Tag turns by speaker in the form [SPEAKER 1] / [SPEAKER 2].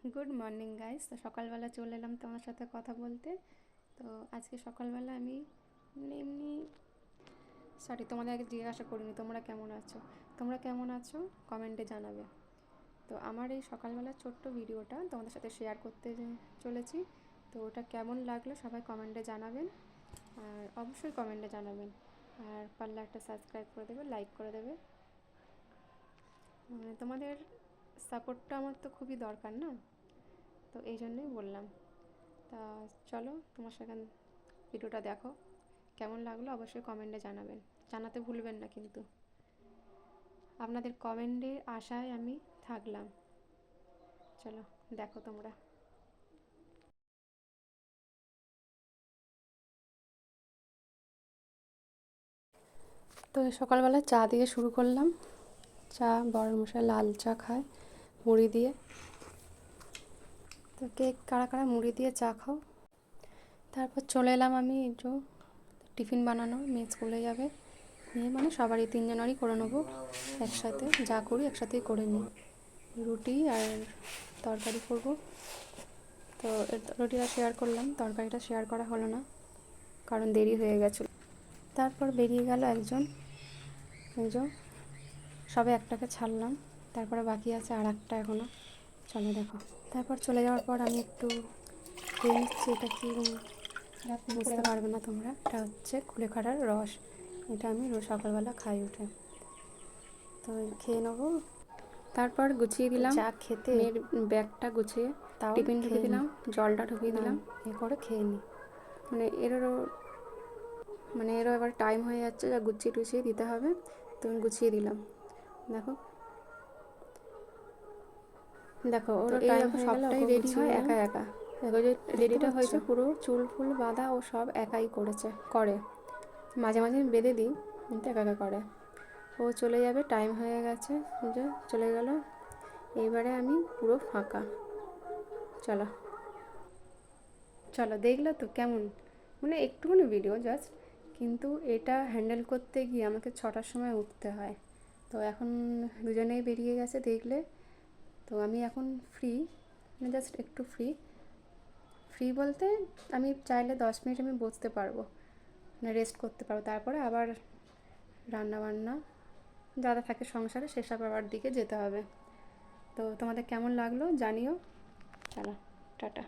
[SPEAKER 1] Good morning guys. তো সকালবেলা চলে এলাম তোমার সাথে কথা বলতে। তো আজকে সকালবেলা আমি এমনি তোমাদের আগে জিজ্ঞাসা করিনি তোমরা কেমন আছো। তোমরা কেমন আছো কমেন্টে জানাবে। তো আমার এই সকালবেলার ছোট্ট ভিডিওটা তোমাদের সাথে শেয়ার করতে চলেছি। তো ওটা কেমন লাগলো সবাই কমেন্টে জানাবেন, আর অবশ্যই কমেন্টে জানাবেন। আর পারলে একটা সাবস্ক্রাইব করে দেবে, লাইক করে দেবে। তোমাদের সাপোর্টটা আমার তো খুবই দরকার না, তো এই জন্যই বললাম। তা চলো তোমার সাথে ভিডিওটা দেখো, কেমন লাগলো অবশ্যই কমেন্টে জানাবেন, জানাতে ভুলবেন না কিন্তু। আপনাদের কমেন্টের আশায় আমি থাকলাম। চলো দেখো তোমরা। তো সকালবেলা চা দিয়ে শুরু করলাম। চা বড় মশাই লাল চা খায় মুড়ি দিয়ে। তো কে কারা কারা মুড়ি দিয়ে চা খাও। তারপর চলে এলাম আমি একটু টিফিন বানানো, মেয়ে স্কুলে যাবে। মেয়ে মানে সবারই তিনজনেরই করে নেবো একসাথে, যা করি একসাথেই করে নিই। রুটি আর তরকারি করব। তো রুটিটা শেয়ার করলাম, তরকারিটা শেয়ার করা হলো না কারণ দেরি হয়ে গেছিলো। তারপর বেরিয়ে গেল একজন, সবে একটাকে ছাড়লাম, তারপরে বাকি আছে আর একটা এখনও। চলো দেখো। তারপর চলে যাওয়ার পর আমি একটু খেয়ে নিচ্ছি। এটা কি বুঝতে পারবে না তোমরা, এটা হচ্ছে কুলেখাড়ার রস। এটা আমি রোজ সকালবেলা খাই উঠে, তো খেয়ে নেবো। তারপর গুছিয়ে দিলাম চা খেতে, মেয়ের ব্যাগটা গুছিয়ে তাও টিফিন ঢুকিয়ে দিলাম, জলটা ঢুকিয়ে দিলাম, এ করে খেয়ে নিই। এরও এবার টাইম হয়ে যাচ্ছে, যা গুছিয়ে টুছিয়ে দিতে হবে। তো আমি গুছিয়ে দিলাম। দেখো দেখো ওর টাইম হয়ে গেল, সবটাই রেডি হয় একা একা। দেখো যে রেডিটা হয়েছে, পুরো চুল ফুল বাঁধা ও সব একাই করে। মাঝে মাঝে বেঁধে দিই কিন্তু একা একা করে। ও চলে যাবে, টাইম হয়ে গেছে, যে চলে গেল। এইবারে আমি পুরো ফাঁকা। চলো চলো দেখলে তো কেমন, একটুখানি ভিডিও জাস্ট, কিন্তু এটা হ্যান্ডেল করতে গিয়ে আমাকে 6টার সময় উঠতে হয়। তো এখন দুজনেই বেরিয়ে গেছে দেখলে। তো আমি এখন ফ্রি, জাস্ট একটু ফ্রি বলতে আমি চাইলে 10 মিনিট আমি বসতে পারবো, রেস্ট করতে পারবো। তারপরে আবার রান্নাবান্না যারা থাকে সংসারে সেসব আবার দিকে যেতে হবে। তো তোমাদের কেমন লাগলো জানিও। চলো টাটা।